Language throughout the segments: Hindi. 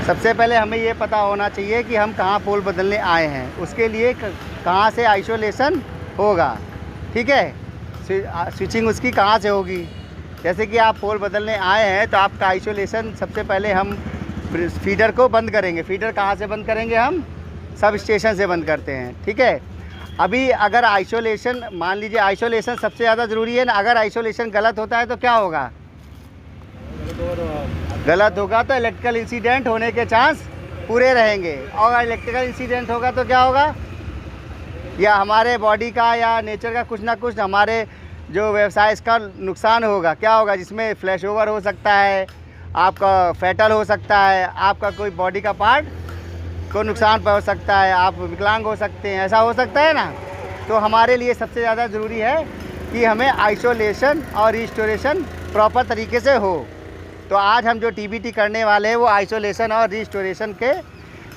सबसे पहले हमें ये पता होना चाहिए कि हम कहाँ पोल बदलने आए हैं, उसके लिए कहाँ से आइसोलेशन होगा। ठीक है, स्विचिंग उसकी कहाँ से होगी। जैसे कि आप पोल बदलने आए हैं तो आपका आइसोलेशन सबसे पहले हम फीडर को बंद करेंगे। फीडर कहाँ से बंद करेंगे? हम सब स्टेशन से बंद करते हैं। ठीक है, अभी अगर आइसोलेशन, मान लीजिए आइसोलेशन सबसे ज़्यादा ज़रूरी है ना। अगर आइसोलेशन गलत होता है तो क्या होगा? गलत होगा तो इलेक्ट्रिकल इंसिडेंट होने के चांस पूरे रहेंगे। और इलेक्ट्रिकल इंसिडेंट होगा तो क्या होगा? या हमारे बॉडी का या नेचर का कुछ ना कुछ, हमारे जो व्यवसाय इसका नुकसान होगा। क्या होगा? जिसमें फ्लैश ओवर हो सकता है, आपका फैटल हो सकता है, आपका कोई बॉडी का पार्ट को नुकसान पहुंच सकता है, आप विकलांग हो सकते हैं, ऐसा हो सकता है ना। तो हमारे लिए सबसे ज़्यादा ज़रूरी है कि हमें आइसोलेशन और रिस्टोरेशन प्रॉपर तरीके से हो। तो आज हम जो टीबीटी करने वाले हैं वो आइसोलेशन और रिस्टोरेशन के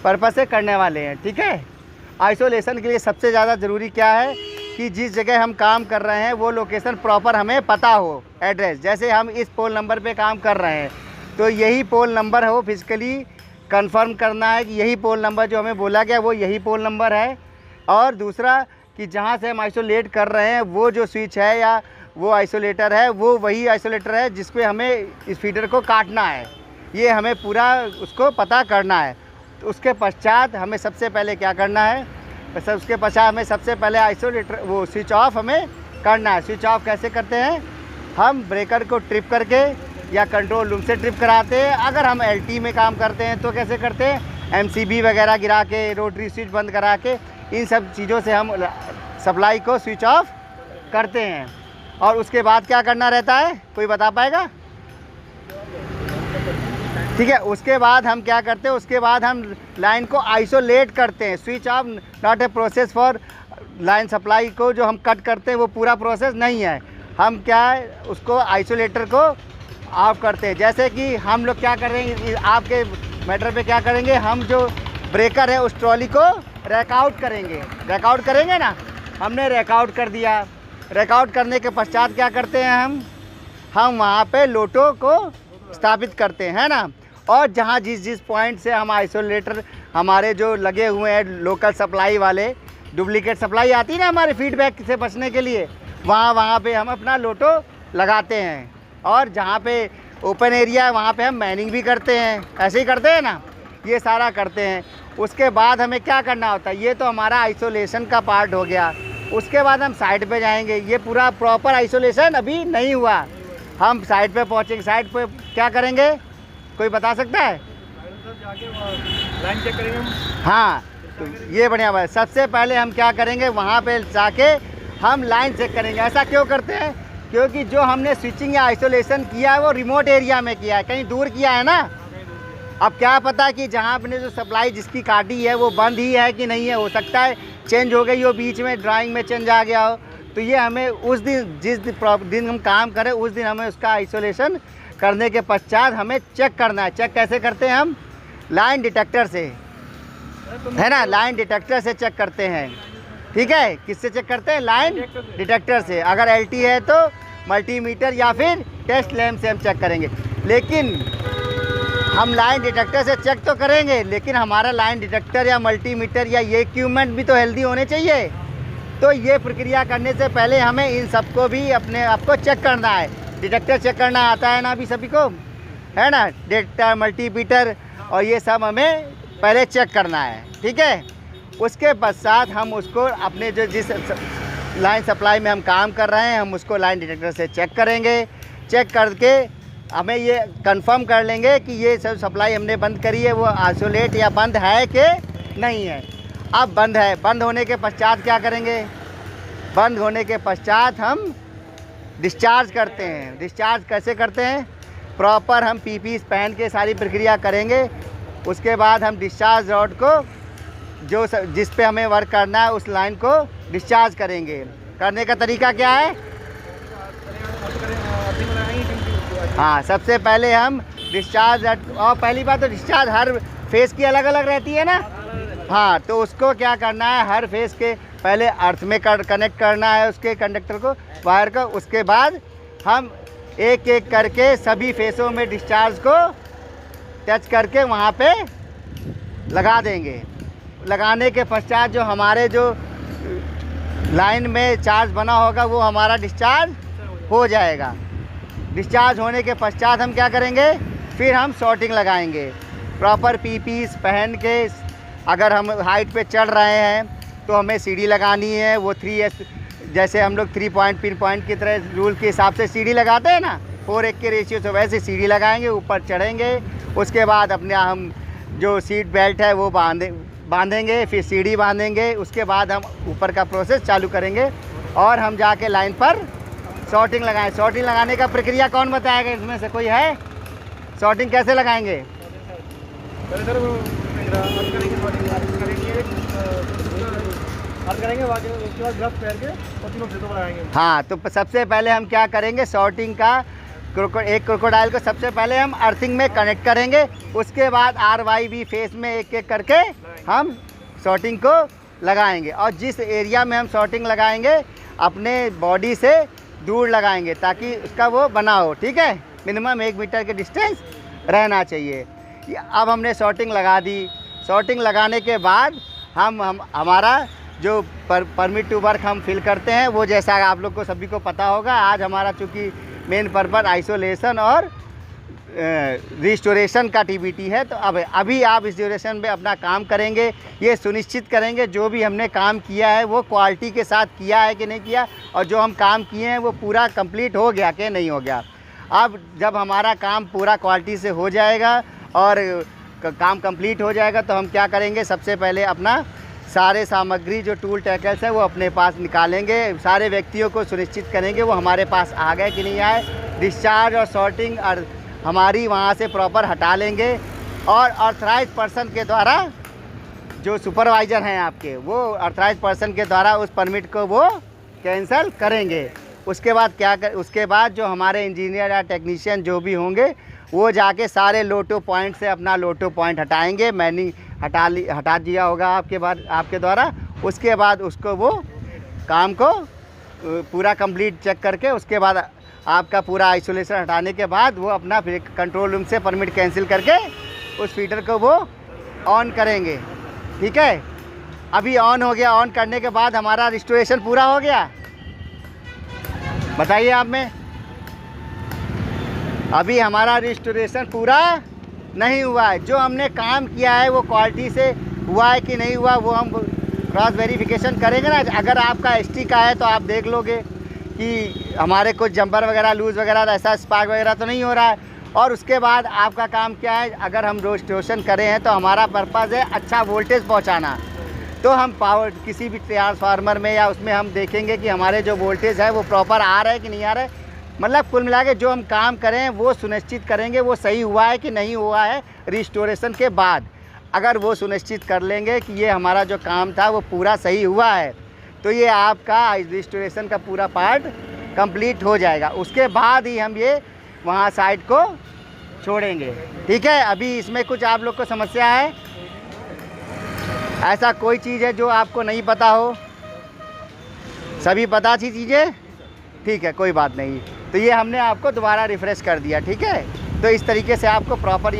पर्पज़ से करने वाले हैं। ठीक है, आइसोलेशन के लिए सबसे ज़्यादा ज़रूरी क्या है कि जिस जगह हम काम कर रहे हैं वो लोकेशन प्रॉपर हमें पता हो, एड्रेस। जैसे हम इस पोल नंबर पे काम कर रहे हैं तो यही पोल नंबर हो, फिजिकली कंफर्म करना है कि यही पोल नंबर जो हमें बोला गया वो यही पोल नंबर है। और दूसरा कि जहाँ से हम आइसोलेट कर रहे हैं वो जो स्विच है या वो आइसोलेटर है वो वही आइसोलेटर है जिस पे हमें इस फीडर को काटना है। ये हमें पूरा उसको पता करना है। तो उसके पश्चात हमें सबसे पहले क्या करना है? उसके पश्चात हमें सबसे पहले आइसोलेटर वो स्विच ऑफ हमें करना है। स्विच ऑफ कैसे करते हैं? हम ब्रेकर को ट्रिप करके या कंट्रोल रूम से ट्रिप कराते हैं। अगर हम एलटी में काम करते हैं तो कैसे करते हैं? एमसीबी वगैरह गिरा के, रोटरी स्विच बंद करा के, इन सब चीज़ों से हम सप्लाई को स्विच ऑफ करते हैं। और उसके बाद क्या करना रहता है? कोई बता पाएगा? ठीक है, उसके बाद हम क्या करते हैं? उसके बाद हम लाइन को आइसोलेट करते हैं। Switch off not a process for line supply को जो हम कट करते हैं वो पूरा प्रोसेस नहीं है। हम क्या है उसको आइसोलेटर को ऑफ करते हैं। जैसे कि हम लोग क्या करेंगे, आपके मैटर पे क्या करेंगे, हम जो ब्रेकर है उस ट्रॉली को रैकआउट करेंगे। रैकआउट करेंगे ना, हमने रैकआउट कर दिया। रैकआउट करने के पश्चात क्या करते हैं? हम वहाँ पे लोटो को स्थापित करते हैं ना। और जहाँ जिस पॉइंट से हम आइसोलेटर हमारे जो लगे हुए हैं लोकल सप्लाई वाले, डुप्लीकेट सप्लाई आती है ना हमारे फीडबैक से बचने के लिए, वहाँ पे हम अपना लोटो लगाते हैं। और जहाँ पे ओपन एरिया है वहाँ पे हम मैनिंग भी करते हैं। ऐसे ही करते हैं ना, ये सारा करते हैं। उसके बाद हमें क्या करना होता है? ये तो हमारा आइसोलेशन का पार्ट हो गया। उसके बाद हम साइट पे जाएंगे। ये पूरा प्रॉपर आइसोलेशन अभी नहीं हुआ, हम साइट पे पहुँचेंगे। साइट पे क्या करेंगे? कोई बता सकता है? लाइन चेक करेंगे। हाँ, तो ये बढ़िया बात है। सबसे पहले हम क्या करेंगे? वहाँ पे जाके हम लाइन चेक करेंगे। ऐसा क्यों करते हैं? क्योंकि जो हमने स्विचिंग या आइसोलेशन किया है वो रिमोट एरिया में किया है, कहीं दूर किया है ना। अब क्या पता कि जहाँ आपने जो सप्लाई जिसकी काटी है वो बंद ही है कि नहीं है। हो सकता है चेंज हो गई हो, बीच में ड्राइंग में चेंज आ गया हो। तो ये हमें उस दिन जिस दिन हम काम करें उस दिन हमें उसका आइसोलेशन करने के पश्चात हमें चेक करना है। चेक कैसे करते हैं? हम लाइन डिटेक्टर से, है ना, लाइन डिटेक्टर से चेक करते हैं। ठीक है, किससे चेक करते हैं? लाइन डिटेक्टर से। अगर एलटी है तो मल्टीमीटर या फिर टेस्ट लैंप से हम चेक करेंगे। लेकिन हम लाइन डिटेक्टर से चेक तो करेंगे, लेकिन हमारा लाइन डिटेक्टर या मल्टीमीटर या ये इक्विपमेंट भी तो हेल्दी होने चाहिए। तो ये प्रक्रिया करने से पहले हमें इन सबको भी अपने आप को चेक करना है। डिटेक्टर चेक करना आता है ना अभी सभी को, है ना, डिटेक्टर, मल्टीमीटर और ये सब हमें पहले चेक करना है। ठीक है, उसके पश्चात हम उसको अपने जो जिस लाइन सप्लाई में हम काम कर रहे हैं हम उसको लाइन डिटेक्टर से चेक करेंगे। चेक करके हमें ये कंफर्म कर लेंगे कि ये सब सप्लाई हमने बंद करी है वो आइसोलेट या बंद है कि नहीं है। अब बंद है। बंद होने के पश्चात क्या करेंगे? बंद होने के पश्चात हम डिस्चार्ज करते हैं। डिस्चार्ज कैसे करते हैं? प्रॉपर हम पीपी पहन के सारी प्रक्रिया करेंगे। उसके बाद हम डिस्चार्ज रॉड को जो जिस पे हमें वर्क करना है उस लाइन को डिस्चार्ज करेंगे। करने का तरीका क्या है? हाँ, सबसे पहले हम डिस्चार्ज, और पहली बात तो डिस्चार्ज हर फेस की अलग अलग रहती है ना। हाँ, तो उसको क्या करना है? हर फेस के पहले अर्थ में कनेक्ट करना है उसके कंडक्टर को, वायर को। उसके बाद हम एक एक करके सभी फेसों में डिस्चार्ज को टच करके वहाँ पे लगा देंगे। लगाने के पश्चात जो हमारे जो लाइन में चार्ज बना होगा वो हमारा डिस्चार्ज हो जाएगा। डिस्चार्ज होने के पश्चात हम क्या करेंगे, फिर हम शॉर्टिंग लगाएंगे। प्रॉपर पीपीस पहन के, अगर हम हाइट पे चढ़ रहे हैं तो हमें सीढ़ी लगानी है। वो 3S, जैसे हम लोग 3 पॉइंट पिन पॉइंट की तरह रूल के हिसाब से सीढ़ी लगाते हैं ना, 4:1 के रेशियो से, वैसे सीढ़ी लगाएंगे, ऊपर चढ़ेंगे। उसके बाद अपने हम जो सीट बेल्ट है वो बांधेंगे, फिर सीढ़ी बांधेंगे। उसके बाद हम ऊपर का प्रोसेस चालू करेंगे और हम जाके लाइन पर शॉर्टिंग लगाएं। शॉर्टिंग लगाने का प्रक्रिया कौन बताएगा, इसमें से कोई है? शॉर्टिंग कैसे लगाएंगे? हाँ, तो सबसे पहले हम क्या करेंगे, शॉर्टिंग का एक क्रोकोडाइल को सबसे पहले हम अर्थिंग में कनेक्ट करेंगे। उसके बाद RYB फेस में एक एक करके हम शॉर्टिंग को लगाएंगे। और जिस एरिया में हम शॉर्टिंग लगाएंगे अपने बॉडी से दूर लगाएंगे ताकि उसका वो बना हो, ठीक है। मिनिमम 1 मीटर के डिस्टेंस रहना चाहिए। अब हमने शॉर्टिंग लगा दी। शॉर्टिंग लगाने के बाद हम हमारा जो परमिट टू वर्क हम फिल करते हैं, वो जैसा आप लोग को सभी को पता होगा, आज हमारा चूँकि मेन पर्पस आइसोलेशन और रिस्टोरेशन का TBT है, तो अभी आप इस ड्यूरेशन में अपना काम करेंगे। ये सुनिश्चित करेंगे जो भी हमने काम किया है वो क्वालिटी के साथ किया है कि नहीं किया, और जो हम काम किए हैं वो पूरा कंप्लीट हो गया कि नहीं हो गया। अब जब हमारा काम पूरा क्वालिटी से हो जाएगा और काम कंप्लीट हो जाएगा तो हम क्या करेंगे, सबसे पहले अपना सारे सामग्री जो टूल टैकल्स है वो अपने पास निकालेंगे। सारे व्यक्तियों को सुनिश्चित करेंगे वो हमारे पास आ गए कि नहीं आए। डिस्चार्ज और शॉर्टिंग और हमारी वहाँ से प्रॉपर हटा लेंगे और ऑथराइज पर्सन के द्वारा, जो सुपरवाइज़र हैं आपके, वो ऑथराइज पर्सन के द्वारा उस परमिट को वो कैंसिल करेंगे। उसके बाद जो हमारे इंजीनियर या टेक्नीशियन जो भी होंगे वो जाके सारे लोटो पॉइंट से अपना लोटो पॉइंट हटाएंगे। मैंने हटा दिया होगा आपके द्वारा। उसके बाद उसको वो काम को पूरा कंप्लीट चेक करके, उसके बाद आपका पूरा आइसोलेशन हटाने के बाद वो अपना फिर कंट्रोल रूम से परमिट कैंसिल करके उस फीडर को वो ऑन करेंगे, ठीक है। अभी ऑन हो गया। ऑन करने के बाद हमारा रिस्टोरेशन पूरा हो गया। बताइए आप में, अभी हमारा रिस्टोरेशन पूरा नहीं हुआ है। जो हमने काम किया है वो क्वालिटी से हुआ है कि नहीं हुआ वो हम क्रॉस वेरिफिकेशन करेंगे ना। अगर आपका ST का है तो आप देख लोगे कि हमारे कुछ जंपर वगैरह लूज़ वगैरह ऐसा स्पार्क वगैरह तो नहीं हो रहा है। और उसके बाद आपका काम क्या है, अगर हम रिस्टोरेशन करें हैं तो हमारा पर्पज़ है अच्छा वोल्टेज पहुंचाना। तो हम पावर किसी भी ट्रांसफार्मर में या उसमें हम देखेंगे कि हमारे जो वोल्टेज है वो प्रॉपर आ रहा है कि नहीं आ रहा है। मतलब कुल मिला के जो हम काम करें वो सुनिश्चित करेंगे वो सही हुआ है कि नहीं हुआ है। रिस्टोरेशन के बाद अगर वो सुनिश्चित कर लेंगे कि ये हमारा जो काम था वो पूरा सही हुआ है तो ये आपका रिस्टोरेशन का पूरा पार्ट कंप्लीट हो जाएगा। उसके बाद ही हम ये वहाँ साइट को छोड़ेंगे, ठीक है। अभी इसमें कुछ आप लोग को समस्या है, ऐसा कोई चीज़ है जो आपको नहीं पता हो? सभी पता थी चीज़ें, ठीक है, कोई बात नहीं। तो ये हमने आपको दोबारा रिफ़्रेश कर दिया, ठीक है। तो इस तरीके से आपको प्रॉपर